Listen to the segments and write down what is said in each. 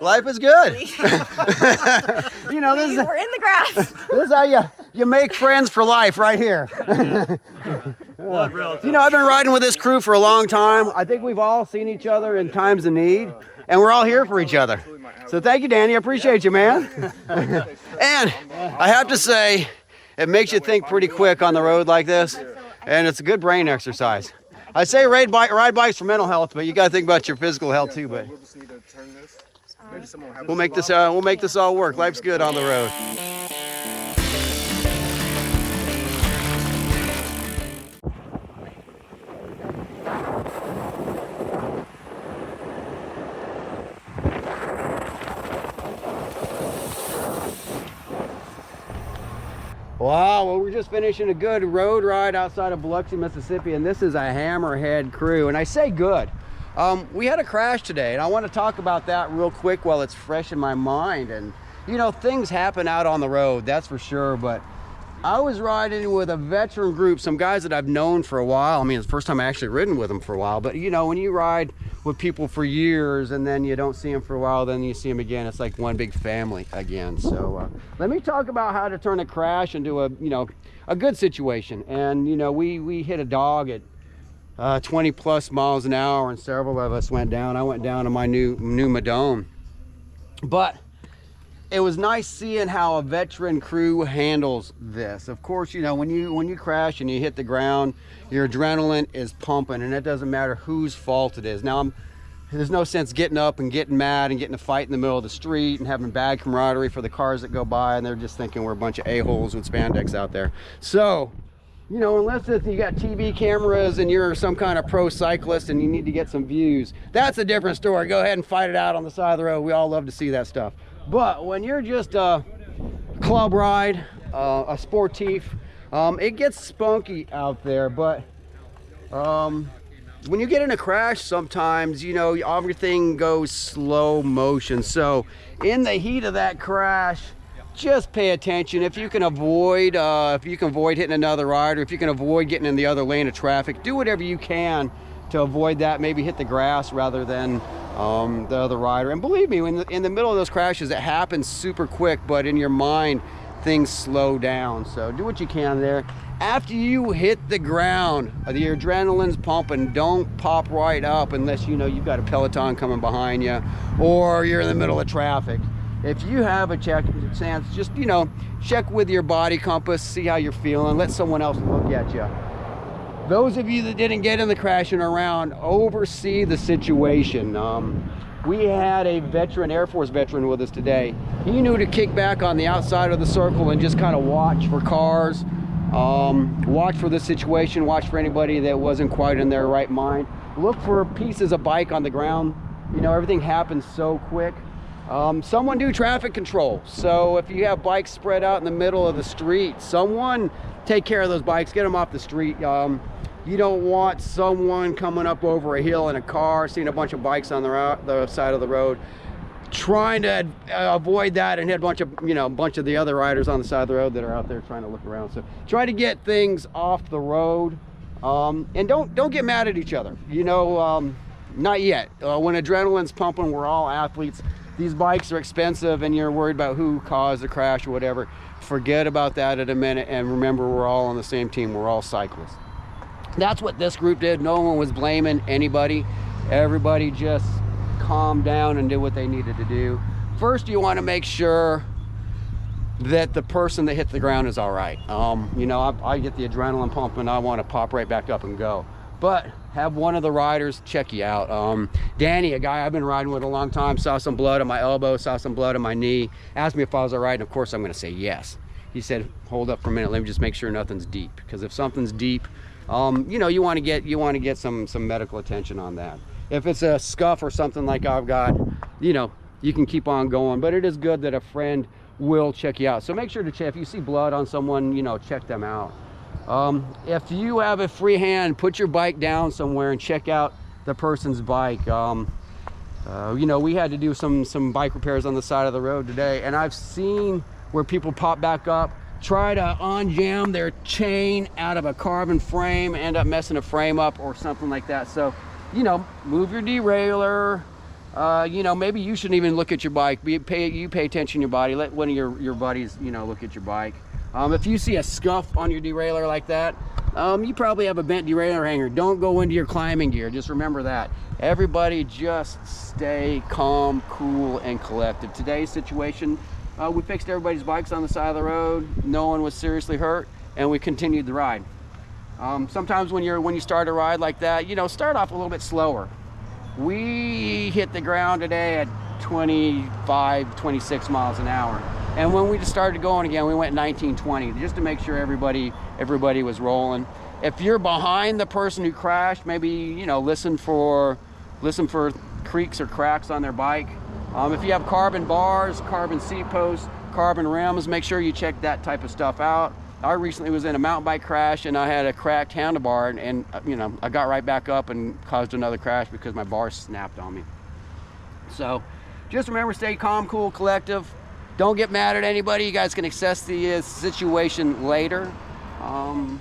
Life is good. You know, We're in the grass. this is how you make friends for life right here. You know, I've been riding with this crew for a long time. I think we've all seen each other in times of need, and we're all here for each other. So thank you, Danny. I appreciate you, man. And I have to say, it makes you think pretty quick on the road like this, and it's a good brain exercise. I say ride bikes for mental health, but you got to think about your physical health too. But we'll make this all work. Life's good on the road. Wow, well, we're just finishing a good road ride outside of Biloxi, Mississippi, and this is a hammerhead crew. And I say good. We had a crash today, and I want to talk about that real quick while it's fresh in my mind. And, you know, things happen out on the road, that's for sure. But I was riding with a veteran group, some guys that I've known for a while. I mean, it's the first time I actually ridden with them for a while. But, you know, when you ride with people for years and then you don't see them for a while, then you see them again, it's like one big family again. So let me talk about how to turn a crash into a good situation. And, you know, we hit a dog at 20 plus miles an hour, and several of us went down. I went down to my new Madone. But it was nice seeing how a veteran crew handles this. Of course, you know, when you crash and you hit the ground, your adrenaline is pumping, and it doesn't matter whose fault it is. Now, there's no sense getting up and getting mad and getting a fight in the middle of the street and having bad camaraderie for the cars that go by, and they're just thinking we're a bunch of a-holes with spandex out there. So, you know, unless you got TV cameras and you're some kind of pro cyclist and you need to get some views, that's a different story. Go ahead and fight it out on the side of the road. We all love to see that stuff. But when you're just a club ride, a sportif, it gets spunky out there. But when you get in a crash, sometimes, you know, everything goes slow motion. So in the heat of that crash, just pay attention. If you can avoid hitting another rider, if you can avoid getting in the other lane of traffic, do whatever you can to avoid that. Maybe hit the grass rather than the other rider. And believe me, in the middle of those crashes, it happens super quick, but in your mind, things slow down. So do what you can there. After you hit the ground, the adrenaline's pumping. Don't pop right up unless you know you've got a Peloton coming behind you or you're in the middle of traffic. If you have a chance, just, you know, check with your body compass, see how you're feeling, let someone else look at you. Those of you that didn't get in the crashing around, oversee the situation. We had a veteran, Air Force veteran with us today. He knew to kick back on the outside of the circle and just kind of watch for cars, watch for the situation, watch for anybody that wasn't quite in their right mind. Look for pieces of bike on the ground. You know, everything happens so quick. Someone do traffic control. So if you have bikes spread out in the middle of the street, someone take care of those bikes, get them off the street. You don't want someone coming up over a hill in a car, seeing a bunch of bikes on the side of the road, trying to avoid that and hit a bunch of the other riders on the side of the road that are out there trying to look around. So try to get things off the road, and don't get mad at each other. You know, not yet. When adrenaline's pumping, we're all athletes. These bikes are expensive and you're worried about who caused the crash or whatever. Forget about that in a minute, and remember, we're all on the same team. We're all cyclists. That's what this group did. No one was blaming anybody. Everybody just calmed down and did what they needed to do. First, you want to make sure that the person that hit the ground is all right. You know, I get the adrenaline pumping. I want to pop right back up and go. But have one of the riders check you out. Danny, a guy I've been riding with a long time, saw some blood on my elbow, saw some blood on my knee, asked me if I was all right, and of course I'm going to say yes. He said, hold up for a minute, let me just make sure nothing's deep, because if something's deep, you know, you want to get some medical attention on that. If it's a scuff or something like I've got, you know, you can keep on going. But it is good that a friend will check you out. So make sure to check. If you see blood on someone, you know, check them out. If you have a free hand, put your bike down somewhere and check out the person's bike. You know, we had to do some bike repairs on the side of the road today, and I've seen where people pop back up, try to unjam their chain out of a carbon frame, end up messing a frame up or something like that. So, you know, move your derailleur, you know, maybe you shouldn't even look at your bike. You pay attention to your body. Let one of your buddies, you know, look at your bike. If you see a scuff on your derailleur like that, you probably have a bent derailleur hanger. Don't go into your climbing gear. Just remember that. Everybody just stay calm, cool, and collected. Today's situation, we fixed everybody's bikes on the side of the road. No one was seriously hurt, and we continued the ride. Sometimes when you start a ride like that, you know, start off a little bit slower. We hit the ground today at 25, 26 miles an hour. And when we just started going again, we went 19, 20, just to make sure everybody was rolling. If you're behind the person who crashed, maybe, you know, listen for creaks or cracks on their bike. If you have carbon bars, carbon seat posts, carbon rims, make sure you check that type of stuff out. I recently was in a mountain bike crash and I had a cracked handlebar, and you know, I got right back up and caused another crash because my bar snapped on me. So just remember, stay calm, cool, collective. Don't get mad at anybody. You guys can assess the situation later. And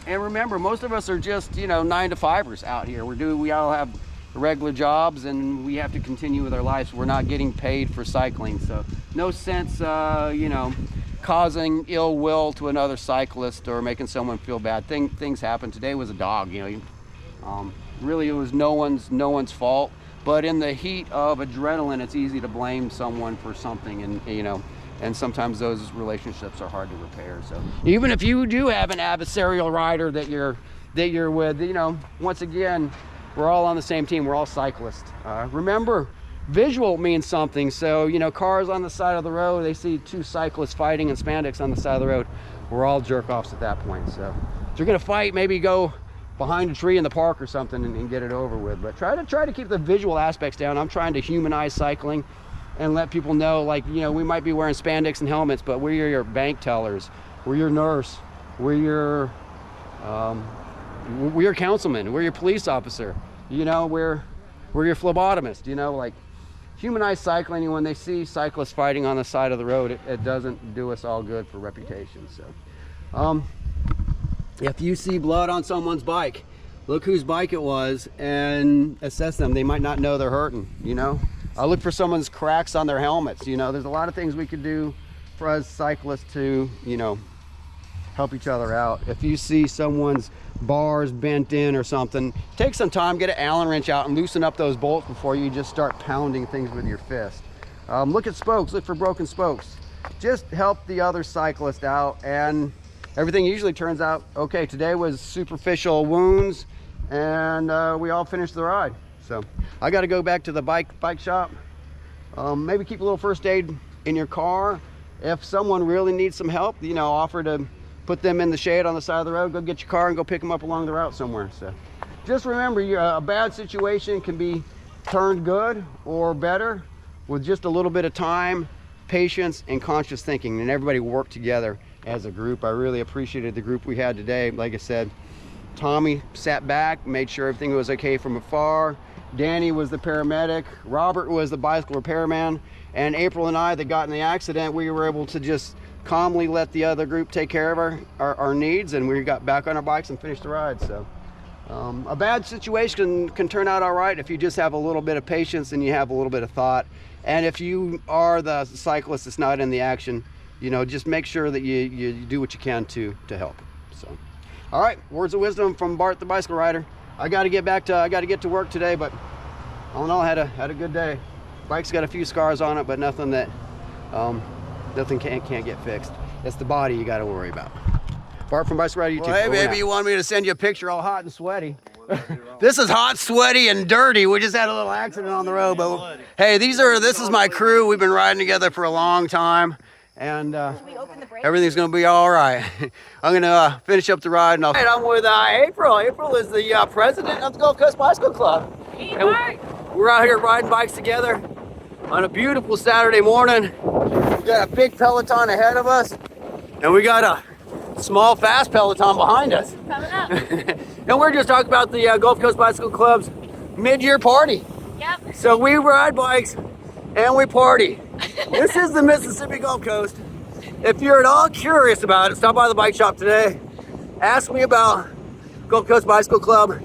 remember, most of us are just, you know, 9-to-5ers out here. We all have regular jobs and we have to continue with our lives. We're not getting paid for cycling. So no sense, you know, causing ill will to another cyclist or making someone feel bad. Things happen. Today was a dog, you know. Really, it was no one's fault. But in the heat of adrenaline, it's easy to blame someone for something, and you know, and sometimes those relationships are hard to repair. So even if you do have an adversarial rider that you're with, you know, once again, we're all on the same team. We're all cyclists. Remember, visual means something. So, you know, cars on the side of the road, they see two cyclists fighting in spandex on the side of the road. We're all jerk-offs at that point. So if you're gonna fight, maybe go behind a tree in the park or something and get it over with. But try to keep the visual aspects down. I'm trying to humanize cycling and let people know, like, you know, we might be wearing spandex and helmets, but we're your bank tellers, we're your nurse, we're your councilman, we're your police officer, you know, we're your phlebotomist, you know, like, humanize cycling. And when they see cyclists fighting on the side of the road, it doesn't do us all good for reputation. So if you see blood on someone's bike, look whose bike it was and assess them. They might not know they're hurting, you know. Look for someone's cracks on their helmets. You know, there's a lot of things we could do for us cyclists to, you know, help each other out. If you see someone's bars bent in or something, take some time, get an Allen wrench out and loosen up those bolts before you just start pounding things with your fist. Look at spokes, look for broken spokes. Just help the other cyclist out, and everything usually turns out okay. Today was superficial wounds, and we all finished the ride. So I got to go back to the bike shop. Maybe keep a little first aid in your car. If someone really needs some help, you know, offer to put them in the shade on the side of the road. Go get your car and go pick them up along the route somewhere. So just remember, a bad situation can be turned good or better with just a little bit of time, patience, and conscious thinking, and everybody work together as a group. I really appreciated the group we had today. Like I said, Tommy sat back, made sure everything was okay from afar. Danny was the paramedic. Robert was the bicycle repairman. And April and I that got in the accident, we were able to just calmly let the other group take care of our needs, and we got back on our bikes and finished the ride. So a bad situation can turn out all right if you just have a little bit of patience and you have a little bit of thought. And if you are the cyclist that's not in the action, you know, just make sure that you do what you can to help. So, all right, words of wisdom from Bart the bicycle rider. I got to get to work today, but all in all, I had a good day. Bike's got a few scars on it, but nothing that can't get fixed. It's the body you got to worry about. Bart from Bicycle Rider YouTube. Well, hey, baby, you wanted me to send you a picture all hot and sweaty. This is hot, sweaty, and dirty. We just had a little accident on the road, but hey, this is my crew. We've been riding together for a long time, and everything's gonna be all right. I'm gonna finish up the ride, and I'm with April. April is the president of the Gulf Coast Bicycle Club. And we're out here riding bikes together on a beautiful Saturday morning. We got a big Peloton ahead of us, and we got a small, fast Peloton behind us. Coming up. And we're just talking about the Gulf Coast Bicycle Club's mid-year party. Yep. So we ride bikes and we party. This is the Mississippi Gulf Coast. If you're at all curious about it, stop by the bike shop today. Ask me about Gulf Coast Bicycle Club.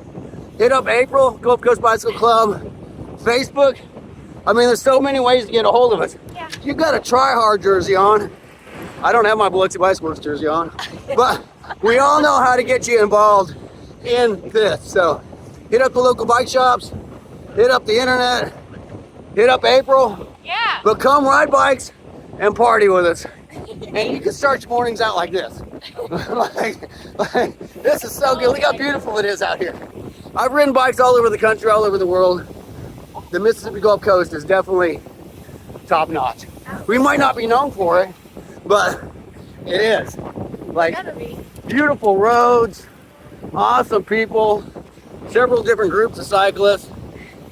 Hit up April, Gulf Coast Bicycle Club, Facebook, I mean, there's so many ways to get a hold of us. Yeah. You got a Try Hard jersey on. I don't have my Biloxi Bicycle Works jersey on, but we all know how to get you involved in this. So hit up the local bike shops, hit up the internet, hit up April. Yeah. But come ride bikes and party with us. And you can start your mornings out like this. like, this is so good. Look how beautiful it is out here. I've ridden bikes all over the country, all over the world. The Mississippi Gulf Coast is definitely top notch. We might not be known for it, but it is. Like, beautiful roads, awesome people, several different groups of cyclists,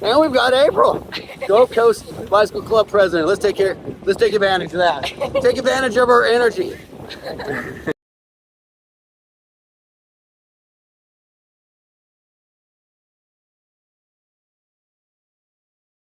and we've got April, Gulf Coast Bicycle Club president. Let's take advantage of that. Take advantage of her energy.